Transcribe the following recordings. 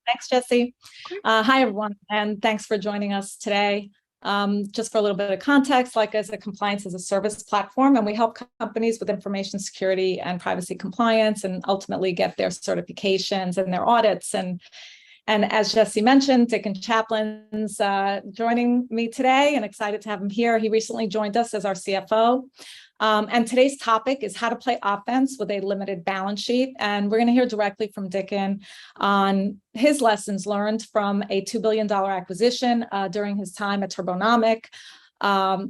Thanks, Jesse. Hi, everyone, and thanks for joining us today. Just for a little bit of context, Laika is a compliance as a service platform, and we help companies with information security and privacy compliance and ultimately get their certifications and their audits. And as Jesse mentioned, Dicken Chaplin's joining me today, and excited to have him here. He recently joined us as our CFO. And today's topic is how to play offense with a limited balance sheet. And we're going to hear directly from Dicken on his lessons learned from a $2 billion acquisition during his time at Turbonomic,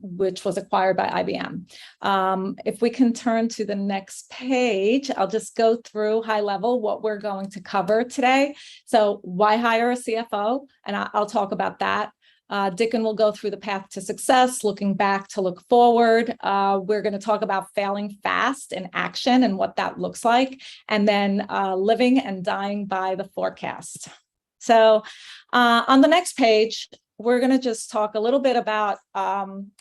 which was acquired by IBM. If we can turn to the next page, I'll just go through high level what we're going to cover today. So why hire a CFO? And I'll talk about that. Dicken will go through the path to success, looking back to look forward. We're going to talk about failing fast in action and what that looks like, and then living and dying by the forecast. So on the next page, we're going to just talk a little bit about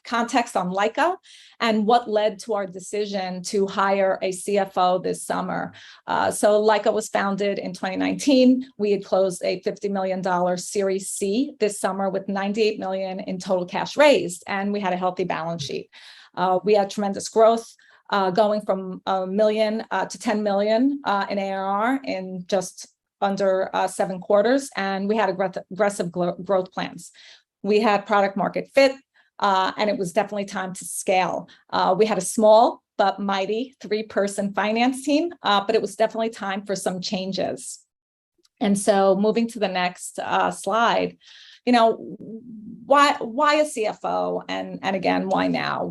context on Laika and what led to our decision to hire a CFO this summer. So Laika was founded in 2019. We had closed a $50 million Series C this summer with $98 million in total cash raised, and we had a healthy balance sheet. We had tremendous growth, going from $1 million to $10 million in ARR in just under 7 quarters, and we had aggressive growth plans. We had product market fit, and it was definitely time to scale. We had a small but mighty 3-person finance team, but it was definitely time for some changes. And so moving to the next slide, you know, why a CFO, and again, why now?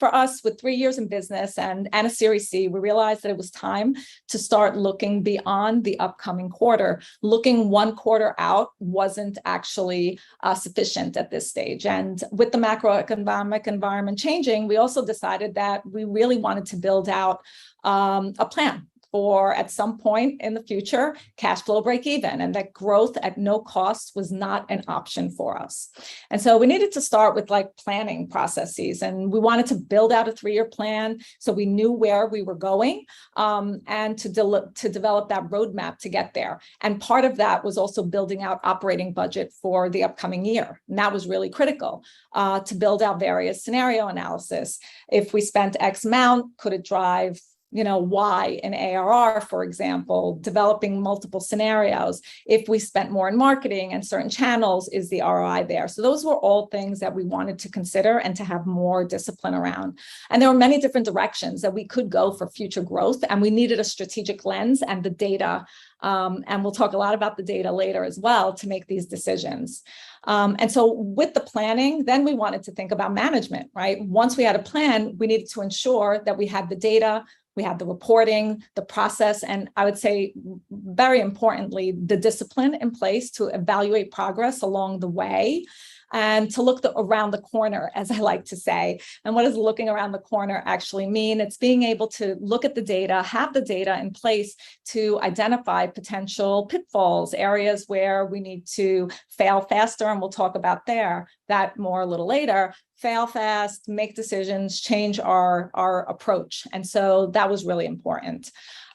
For us, with 3 years in business and a Series C, we realized that it was time to start looking beyond the upcoming quarter. Looking 1 quarter out wasn't actually sufficient at this stage. And with the macroeconomic environment changing, we also decided that we really wanted to build out a plan for, at some point in the future, cash flow break even, and that growth at no cost was not an option for us. And so we needed to start with planning processes, and we wanted to build out a 3-year plan so we knew where we were going, and to develop that roadmap to get there. And part of that was also building out operating budget for the upcoming year. And that was really critical to build out various scenario analysis. If we spent X amount, could it drive Y in ARR, for example, developing multiple scenarios? If we spent more in marketing and certain channels, is the ROI there? So those were all things that we wanted to consider and to have more discipline around. And there were many different directions that we could go for future growth, and we needed a strategic lens and the data. And we'll talk a lot about the data later as well to make these decisions. And so with the planning, then we wanted to think about management, right? Once we had a plan, we needed to ensure that we had the data, we had the reporting, the process, and I would say, very importantly, the discipline in place to evaluate progress along the way and to look around the corner, as I like to say. And what does looking around the corner actually mean? It's being able to look at the data, have the data in place to identify potential pitfalls, areas where we need to fail faster, and we'll talk about that more a little later. Fail fast, make decisions, change our approach. And so that was really important.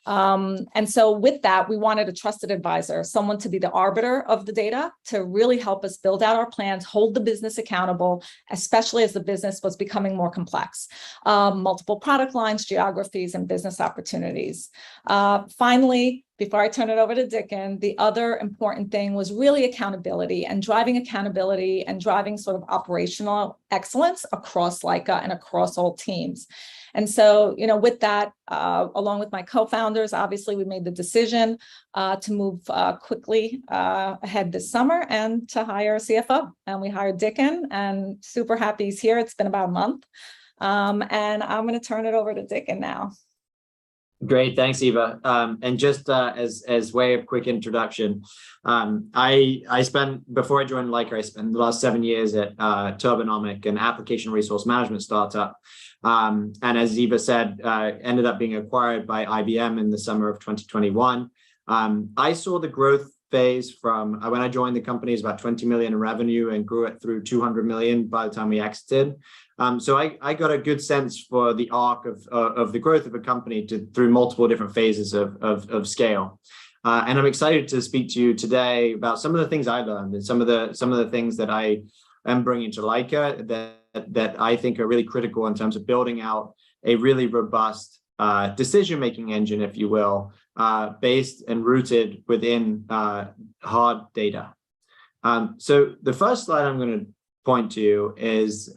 And so with that, we wanted a trusted advisor, someone to be the arbiter of the data, to really help us build out our plans, hold the business accountable, especially as the business was becoming more complex. Multiple product lines, geographies, and business opportunities. Finally, before I turn it over to Dicken, the other important thing was really accountability and driving sort of operational excellence across Laika and across all teams. And so, with that, along with my co-founders, obviously we made the decision to move quickly ahead this summer and to hire a CFO. And we hired Dicken, and super happy he's here. It's been about a month. And I'm going to turn it over to Dicken now. Great, thanks, Eva. And just as way of quick introduction, I spent, before I joined Laika, I spent the last 7 years at Turbonomic, an application resource management startup. And as Eva said, ended up being acquired by IBM in the summer of 2021. I saw the growth phase from when I joined the company, it was about 20 million in revenue and grew it through 200 million by the time we exited. So I got a good sense for the arc of the growth of a company through multiple different phases of scale. And I'm excited to speak to you today about some of the things I learned and some of the things that I am bringing to Laika that I think are really critical in terms of building out a really robust decision-making engine, if you will, based and rooted within hard data. So the first slide I'm going to point to is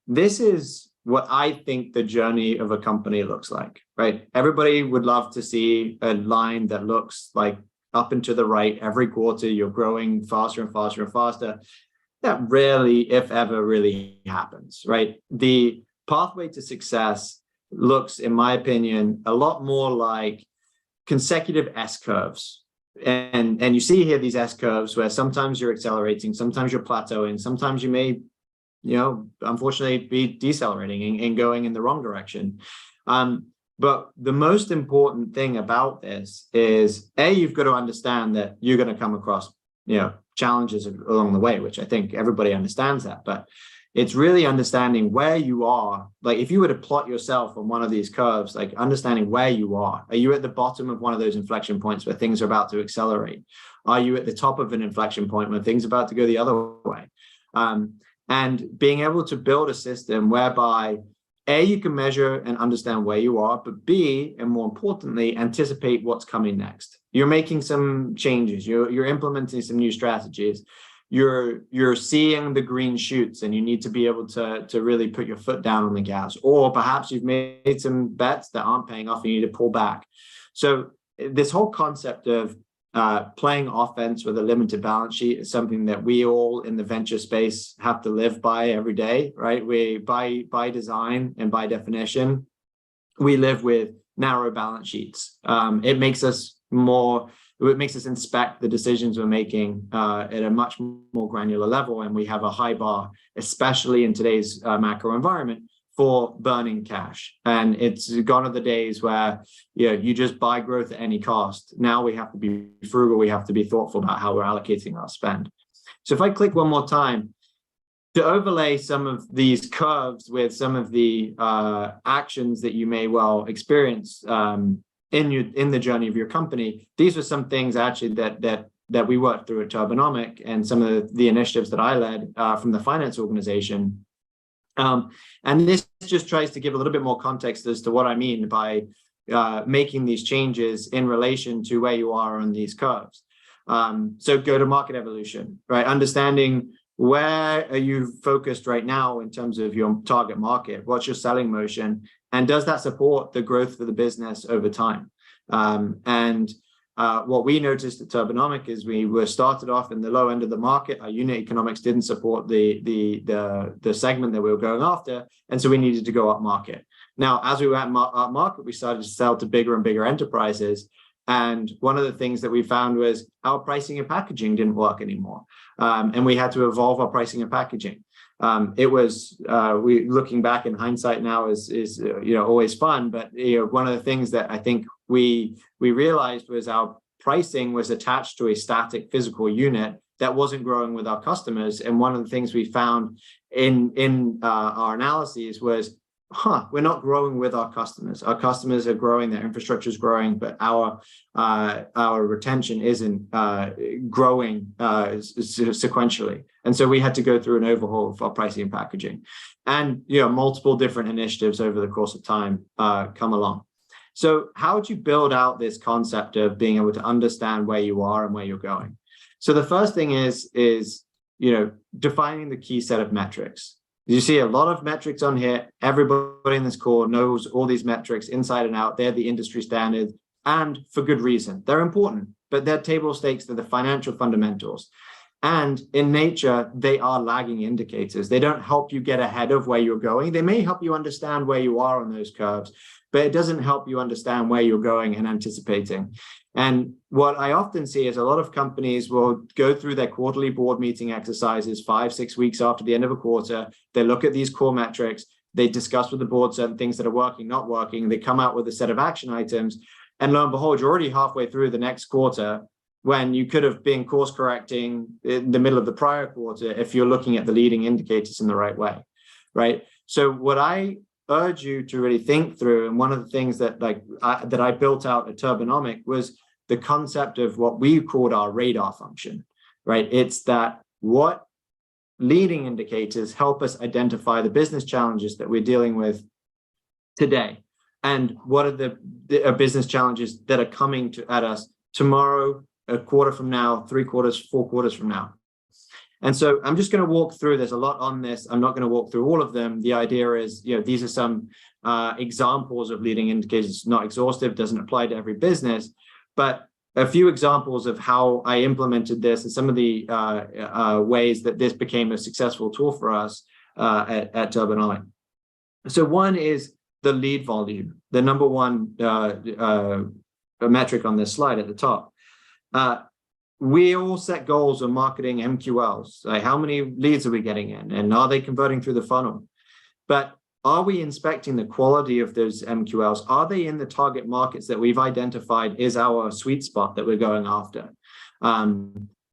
this is what I think the journey of a company looks like, right? Everybody would love to see a line that looks like up and to the right. Every quarter, you're growing faster and faster and faster. That rarely, if ever, really happens, right? The pathway to success looks, in my opinion, a lot more like consecutive S-curves. And you see here these S-curves where sometimes you're accelerating, sometimes you're plateauing, sometimes you may, unfortunately be decelerating and going in the wrong direction. But the most important thing about this is, A, you've got to understand that you're going to come across, challenges along the way, which I think everybody understands that. But it's really understanding where you are. Like if you were to plot yourself on one of these curves, like understanding where you are. Are you at the bottom of one of those inflection points where things are about to accelerate? Are you at the top of an inflection point where things are about to go the other way? And being able to build a system whereby A, you can measure and understand where you are, but B, and more importantly, anticipate what's coming next. You're making some changes. You're implementing some new strategies. You're seeing the green shoots, and you need to be able to really put your foot down on the gas. Or perhaps you've made some bets that aren't paying off and you need to pull back. So this whole concept of playing offense with a limited balance sheet is something that we all in the venture space have to live by every day, right? We by design and by definition, we live with narrow balance sheets. It makes us inspect the decisions we're making at a much more granular level, and we have a high bar, especially in today's macro environment, for burning cash. And it's gone are the days where you just buy growth at any cost. Now we have to be frugal. We have to be thoughtful about how we're allocating our spend. So if I click one more time, to overlay some of these curves with some of the actions that you may well experience in the journey of your company, these were some things actually that we worked through at Turbonomic, and some of the initiatives that I led from the finance organization. And this just tries to give a little bit more context as to what I mean by making these changes in relation to where you are on these curves. So go-to-market evolution, right? Understanding where are you focused right now in terms of your target market? What's your selling motion? And does that support the growth for the business over time? What we noticed at Turbonomic is we were started off in the low end of the market. Our unit economics didn't support the segment that we were going after, and so we needed to go up market. Now, as we went up market, we started to sell to bigger and bigger enterprises. And one of the things that we found was our pricing and packaging didn't work anymore, and we had to evolve our pricing and packaging. Looking back in hindsight now is always fun, but one of the things that I think we realized was our pricing was attached to a static physical unit that wasn't growing with our customers. And one of the things we found in our analyses was, we're not growing with our customers. Our customers are growing, their infrastructure is growing, but our retention isn't growing sequentially. And so we had to go through an overhaul of our pricing and packaging, and multiple different initiatives over the course of time come along. So how do you build out this concept of being able to understand where you are and where you're going? So the first thing is defining the key set of metrics. You see a lot of metrics on here. Everybody in this call knows all these metrics inside and out. They're the industry standard, and for good reason. They're important, but they're table stakes. They're the financial fundamentals. And in nature, they are lagging indicators. They don't help you get ahead of where you're going. They may help you understand where you are on those curves, but it doesn't help you understand where you're going and anticipating. And what I often see is a lot of companies will go through their quarterly board meeting exercises 5-6 weeks after the end of a quarter. They look at these core metrics. They discuss with the board certain things that are working, not working. They come out with a set of action items. And lo and behold, you're already halfway through the next quarter when you could have been course correcting in the middle of the prior quarter if you're looking at the leading indicators in the right way, right? So what I urge you to really think through, and one of the things that I built out at Turbonomic was the concept of what we called our radar function, right? It's that what leading indicators help us identify the business challenges that we're dealing with today, and what are the business challenges that are coming at us tomorrow, a quarter from now, 3 quarters, 4 quarters from now. And so I'm just going to walk through. There's a lot on this. I'm not going to walk through all of them. The idea is, these are some examples of leading indicators. It's not exhaustive, doesn't apply to every business, but a few examples of how I implemented this and some of the ways that this became a successful tool for us at Turbonomic. So one is the lead volume, the number one metric on this slide at the top. We all set goals on marketing MQLs. Like how many leads are we getting in, and are they converting through the funnel? But are we inspecting the quality of those MQLs? Are they in the target markets that we've identified is our sweet spot that we're going after? Are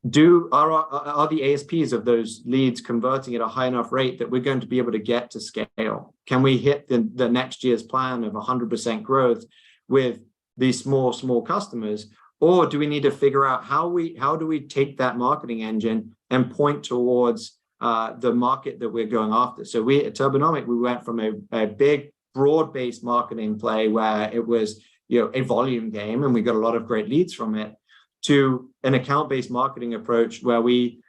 the ASPs of those leads converting at a high enough rate that we're going to be able to get to scale? Can we hit the next year's plan of 100% growth with these small customers? Or do we need to figure out how do we take that marketing engine and point towards the market that we're going after? So we at Turbonomic, we went from a big broad-based marketing play where it was a volume game and we got a lot of great leads from it, to an account-based marketing approach where we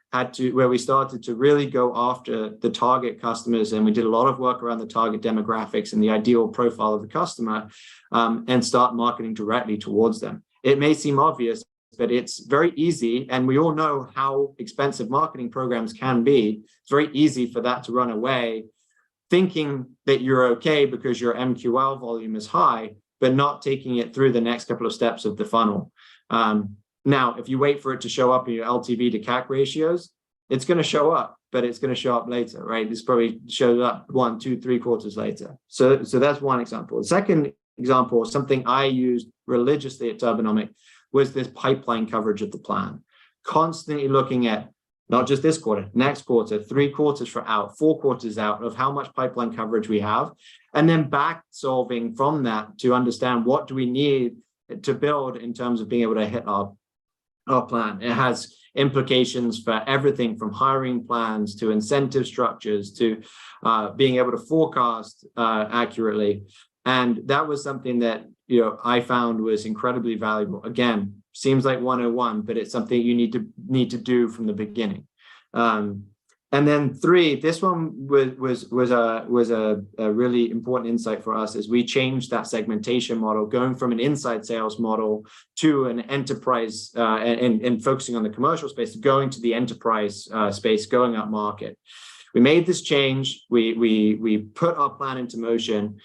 started to really go after the target customers, and we did a lot of work around the target demographics and the ideal profile of the customer, and start marketing directly towards them. It may seem obvious, but it's very easy, and we all know how expensive marketing programs can be. It's very easy for that to run away, thinking that you're okay because your MQL volume is high, but not taking it through the next couple of steps of the funnel. Now, if you wait for it to show up in your LTV to CAC ratios, it's going to show up, but it's going to show up later, right? This probably shows up 1, 2, 3 quarters later. So that's one example. The second example, something I used religiously at Turbonomic, was this pipeline coverage of the plan. Constantly looking at not just this quarter, next quarter, 3 quarters out, 4 quarters out of how much pipeline coverage we have, and then back solving from that to understand what do we need to build in terms of being able to hit our plan. It has implications for everything from hiring plans to incentive structures to being able to forecast accurately. And that was something that I found was incredibly valuable. Again, seems like 101, but it's something you need to do from the beginning. And then 3, this one was a really important insight for us, as we changed that segmentation model, going from an inside sales model to an enterprise and focusing on the commercial space, going to the enterprise space, going up market. We made this change. We put our plan into motion.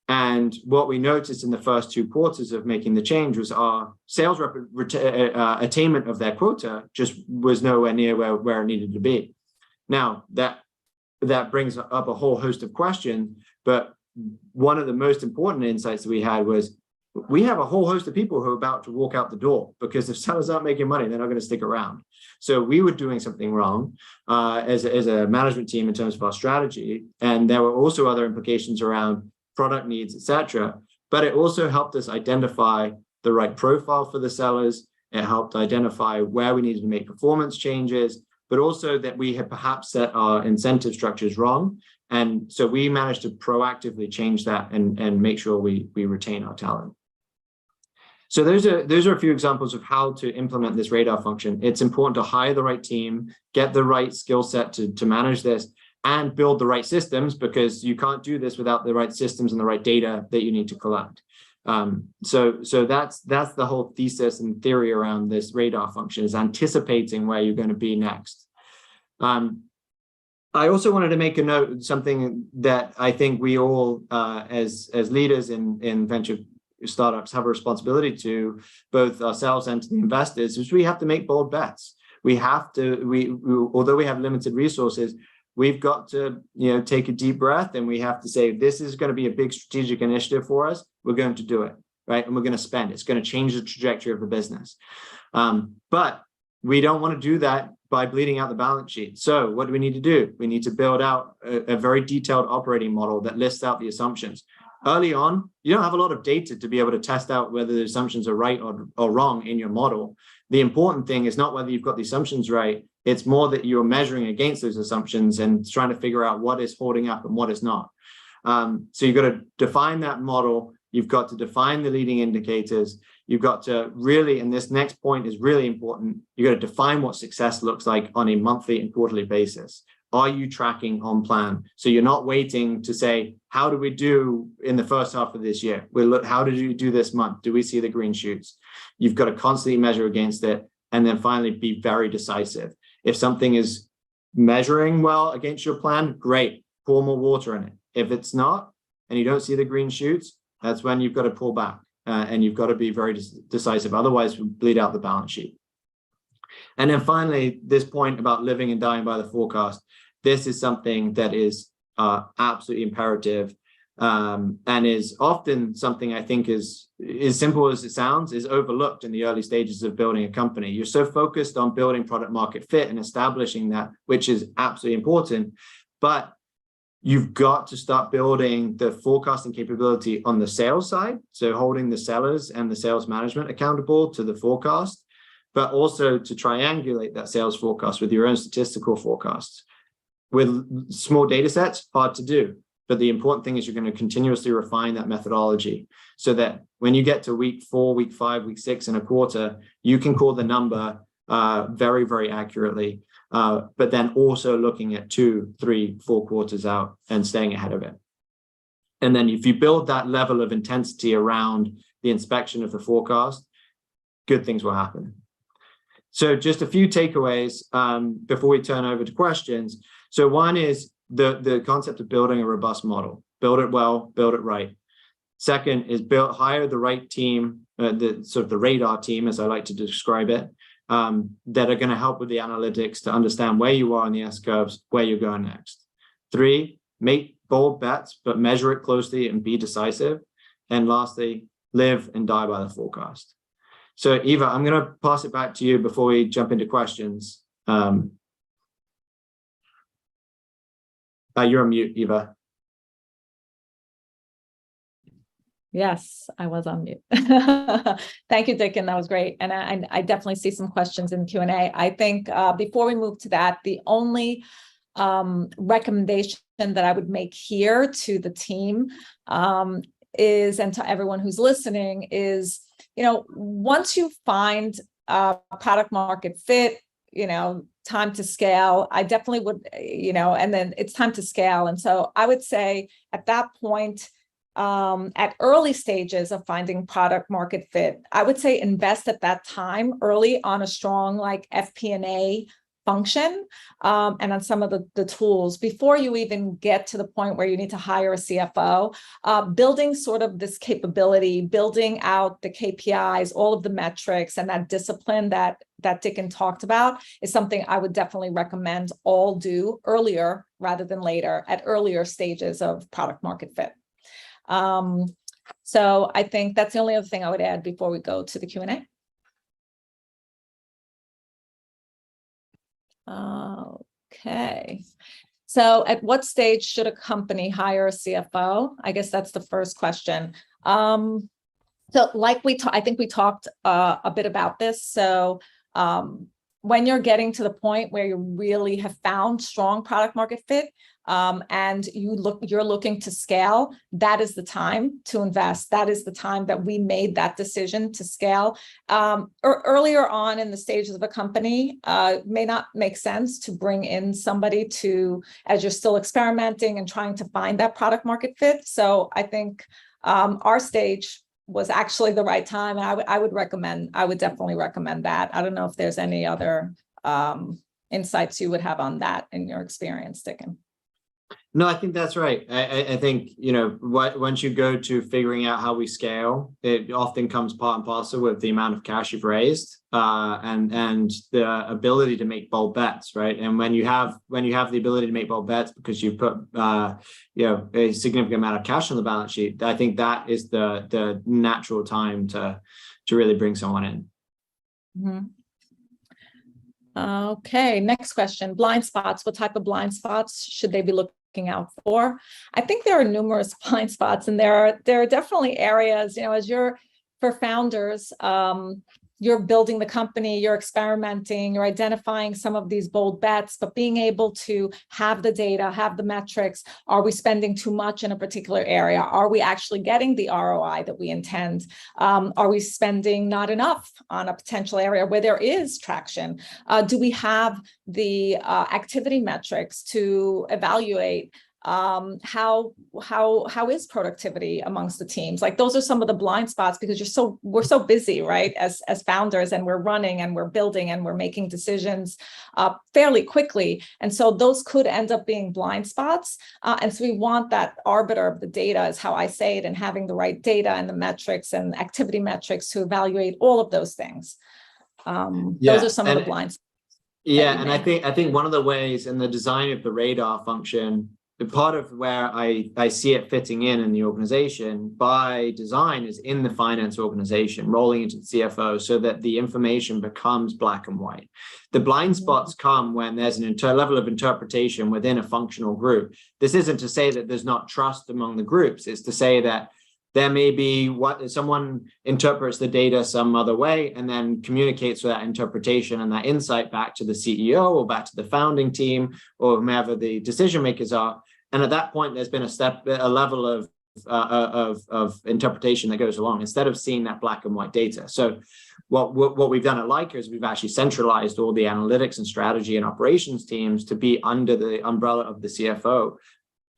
And what we noticed in the first 2 quarters of making the change was our sales rep attainment of their quota just was nowhere near where it needed to be. Now, that brings up a whole host of questions, but one of the most important insights that we had was we have a whole host of people who are about to walk out the door, because if sellers aren't making money, they're not going to stick around. So we were doing something wrong as a management team in terms of our strategy. And there were also other implications around product needs, etc. But it also helped us identify the right profile for the sellers. It helped identify where we needed to make performance changes, but also that we had perhaps set our incentive structures wrong. And so we managed to proactively change that and make sure we retain our talent. So those are a few examples of how to implement this radar function. It's important to hire the right team, get the right skill set to manage this, and build the right systems, because you can't do this without the right systems and the right data that you need to collect. So that's the whole thesis and theory around this radar function, is anticipating where you're going to be next. I also wanted to make a note, something that I think we all, as leaders in venture startups, have a responsibility to both ourselves and to the investors, is we have to make bold bets. Although we have limited resources, we've got to take a deep breath, and we have to say, this is going to be a big strategic initiative for us. We're going to do it, right? And we're going to spend. It's going to change the trajectory of the business. But we don't want to do that by bleeding out the balance sheet. So what do we need to do? We need to build out a very detailed operating model that lists out the assumptions. early on, you don't have a lot of data to be able to test out whether the assumptions are right or wrong in your model. The important thing is not whether you've got the assumptions right, it's more that you're measuring against those assumptions and trying to figure out what is holding up and what is not. So you've got to define that model, you've got to define the leading indicators, you've got to really, and this next point is really important, you've got to define what success looks like on a monthly and quarterly basis. Are you tracking on plan? So you're not waiting to say, how do we do in the first half of this year? We'll look, how did you do this month? Do we see the green shoots? You've got to constantly measure against it, and then finally be very decisive. If something is measuring well against your plan, great, pour more water in it. If it's not, and you don't see the green shoots, that's when you've got to pull back, and you've got to be very decisive. Otherwise, we'll bleed out the balance sheet. And then finally, this point about living and dying by the forecast. This is something that is absolutely imperative, and is often something I think is as simple as it sounds, is overlooked in the early stages of building a company. You're so focused on building product market fit and establishing that, which is absolutely important, but you've got to start building the forecasting capability on the sales side. So holding the sellers and the sales management accountable to the forecast, but also to triangulate that sales forecast with your own statistical forecasts. With small data sets, hard to do. But the important thing is you're going to continuously refine that methodology so that when you get to week 4, week 5, week 6 in a quarter, you can call the number very, very accurately, but then also looking at 2, 3, 4 quarters out and staying ahead of it. And then if you build that level of intensity around the inspection of the forecast, good things will happen. So just a few takeaways before we turn over to questions. So one is the concept of building a robust model. Build it well, build it right. Second is hire the right team, the sort of the radar team, as I like to describe it, that are going to help with the analytics to understand where you are in the S-curves, where you're going next. 3, make bold bets, but measure it closely and be decisive. And lastly, live and die by the forecast. So Eva, I'm going to pass it back to you before we jump into questions. You're on mute, Eva. Yes, I was on mute. Thank you, Dicken. That was great. And I definitely see some questions in Q&A. I think before we move to that, the only recommendation that I would make here to the team is, and to everyone who's listening, is, once you find product market fit, time to scale, I definitely would, and then it's time to scale. And so I would say at that point, at early stages of finding product market fit, I would say invest at that time early on a strong like FP&A function and on some of the tools before you even get to the point where you need to hire a CFO. Building sort of this capability, building out the KPIs, all of the metrics, and that discipline that Dicken talked about is something I would definitely recommend all do earlier rather than later, at earlier stages of product market fit. So I think that's the only other thing I would add before we go to the Q&A. Okay. So at what stage should a company hire a CFO? I guess that's the first question. So like I think we talked a bit about this. So when you're getting to the point where you really have found strong product market fit, and you're looking to scale, that is the time to invest. That is the time that we made that decision to scale. Earlier on in the stages of a company, may not make sense to bring in somebody as you're still experimenting and trying to find that product market fit. So I think our stage was actually the right time. And I would definitely recommend that. I don't know if there's any other insights you would have on that in your experience, Dicken. No, I think that's right. I think, once you go to figuring out how we scale, it often comes part and parcel with the amount of cash you've raised and the ability to make bold bets, right? And when you have the ability to make bold bets because you put a significant amount of cash on the balance sheet, I think that is the natural time to really bring someone in. Mm-hmm. Okay, next question. Blind spots. What type of blind spots should they be looking looking out for. I think there are numerous blind spots, and there are definitely areas, as for founders, you're building the company, you're experimenting, you're identifying some of these bold bets, but being able to have the data, have the metrics. Are we spending too much in a particular area? Are we actually getting the ROI that we intend? Are we spending not enough on a potential area where there is traction? Do we have the activity metrics to evaluate how is productivity amongst the teams? Like, those are some of the blind spots, because we're so busy, right, as founders, and we're running and we're building and we're making decisions fairly quickly, and so those could end up being blind spots, and so we want that arbiter of the data, is how I say it, and having the right data and the metrics and activity metrics to evaluate all of those things. Those are some of the blind spots. Yeah, and I think one of the ways in the design of the radar function, the part of where I see it fitting in the organization by design is in the finance organization, rolling into the CFO, so that the information becomes black and white. The blind spots come when there's an level of interpretation within a functional group. This isn't to say that there's not trust among the groups. It's to say that there may be someone interprets the data some other way and then communicates that interpretation and that insight back to the CEO or back to the founding team or whomever the decision makers are. And at that point, there's been a level of interpretation that goes along instead of seeing that black and white data. So what we've done at Laika is we've actually centralized all the analytics and strategy and operations teams to be under the umbrella of the CFO,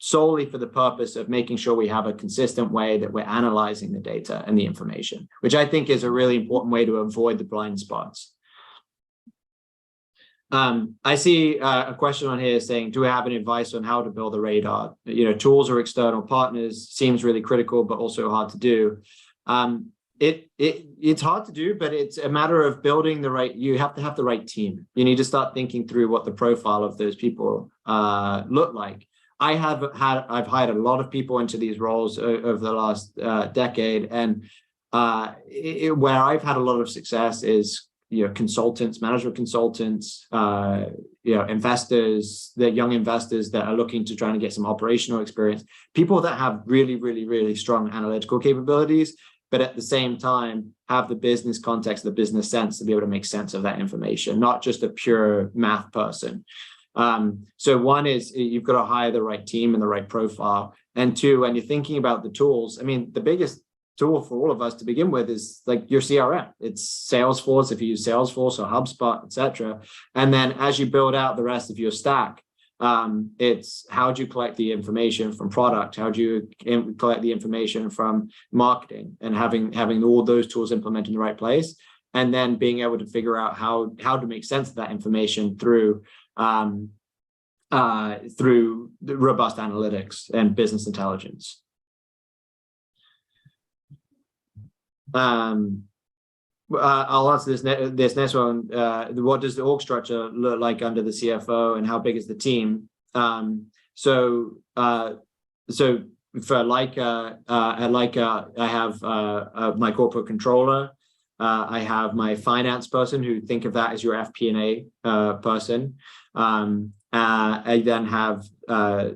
solely for the purpose of making sure we have a consistent way that we're analyzing the data and the information, which I think is a really important way to avoid the blind spots. I see a question on here saying, do we have any advice on how to build a radar? Tools or external partners seems really critical, but also hard to do. It's hard to do, but it's a matter of building you have to have the right team. You need to start thinking through what the profile of those people look like. I've hired a lot of people into these roles over the last decade, and where I've had a lot of success is consultants, management consultants, investors, the young investors that are looking to try and get some operational experience, people that have really, really, really strong analytical capabilities, but at the same time have the business context, the business sense to be able to make sense of that information, not just a pure math person. So one is you've got to hire the right team and the right profile. And two, when you're thinking about the tools, I mean, the biggest tool for all of us to begin with is like your CRM. It's Salesforce, if you use Salesforce or HubSpot, etc. And then as you build out the rest of your stack, it's how do you collect the information from product? How do you collect the information from marketing, and having all those tools implemented in the right place, and then being able to figure out how to make sense of that information through the robust analytics and business intelligence. I'll answer this next one. What does the org structure look like under the CFO, and how big is the team? So for Laika, at Laika, I have my corporate controller. I have my finance person, who think of that as your FP&A person. I then have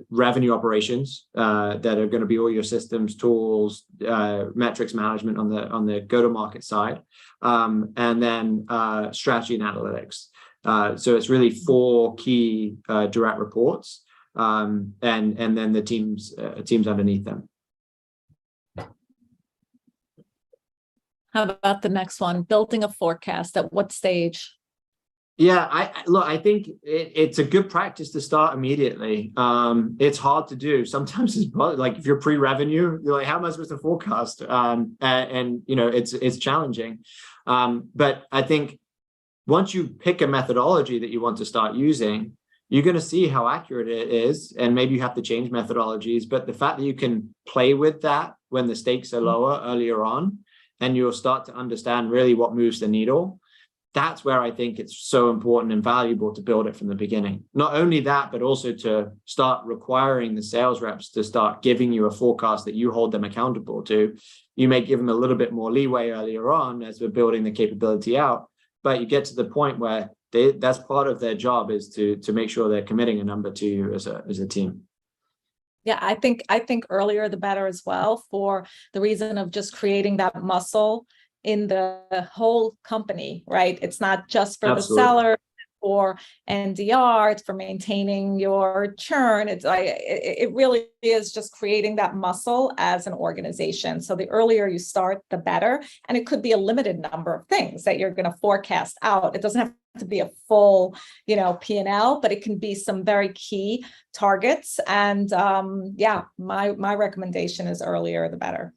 revenue operations that are going to be all your systems, tools, metrics management on the go-to-market side, and then strategy and analytics. So it's really 4 key direct reports, and then the teams underneath them. How about the next one? Building a forecast, at what stage? Yeah, I think it's a good practice to start immediately. It's hard to do. Sometimes it's like if you're pre-revenue, you're like, how am I supposed to forecast? And it's challenging. But I think once you pick a methodology that you want to start using, you're going to see how accurate it is, and maybe you have to change methodologies. But the fact that you can play with that when the stakes are lower earlier on, and you'll start to understand really what moves the needle, that's where I think it's so important and valuable to build it from the beginning. Not only that, but also to start requiring the sales reps to start giving you a forecast that you hold them accountable to. You may give them a little bit more leeway earlier on as we're building the capability out, but you get to the point where that's part of their job, is to make sure they're committing a number to you as a team. Yeah, I think earlier the better as well, for the reason of just creating that muscle in the whole company, right? It's not just for the Absolutely. seller or NDR, it's for maintaining your churn. It's like it really is just creating that muscle as an organization. So the earlier you start, the better. And it could be a limited number of things that you're going to forecast out. It doesn't have to be a full, P&L, but it can be some very key targets. And yeah, my recommendation is earlier the better.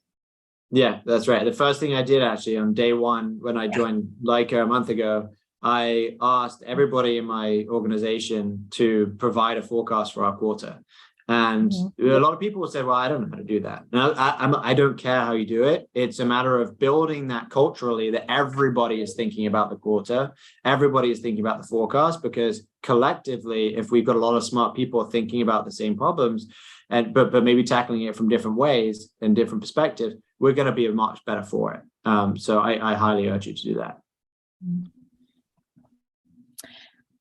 Yeah, that's right. The first thing I did actually on day one when I joined Laika a month ago, I asked everybody in my organization to provide a forecast for our quarter. And a lot of people said, well, I don't know how to do that. No, I don't care how you do it. It's a matter of building that culturally, that everybody is thinking about the quarter. Everybody is thinking about the forecast, because collectively, if we've got a lot of smart people thinking about the same problems, but maybe tackling it from different ways and different perspectives, we're going to be much better for it. So I highly urge you to do that.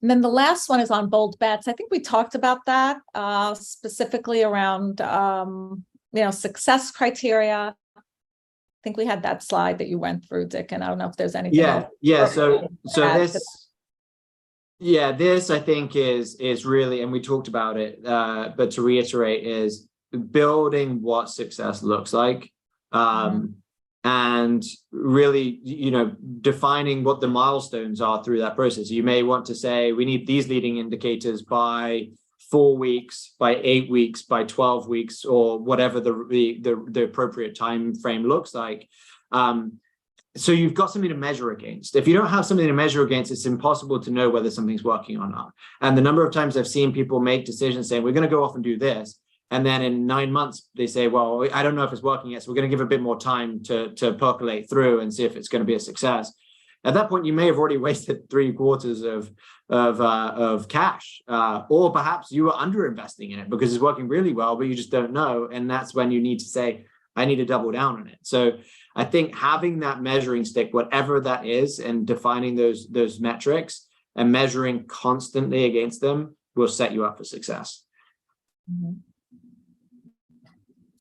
And then the last one is on bold bets. I think we talked about that specifically around, success criteria. I think we had that slide that you went through, Dicken. I don't know if there's anything else. Yeah. So this I think is really, and we talked about it, but to reiterate, is building what success looks like. And really, defining what the milestones are through that process. You may want to say, we need these leading indicators by 4 weeks, by 8 weeks, by 12 weeks, or whatever the appropriate time frame looks like. So you've got something to measure against. If you don't have something to measure against, it's impossible to know whether something's working or not. And the number of times I've seen people make decisions saying, we're going to go off and do this, and then in 9 months, they say, well, I don't know if it's working yet, so we're going to give a bit more time to percolate through and see if it's going to be a success. At that point, you may have already wasted 3 quarters of cash, or perhaps you were underinvesting in it because it's working really well, but you just don't know. And that's when you need to say, I need to double down on it. So I think having that measuring stick, whatever that is, and defining those metrics and measuring constantly against them will set you up for success.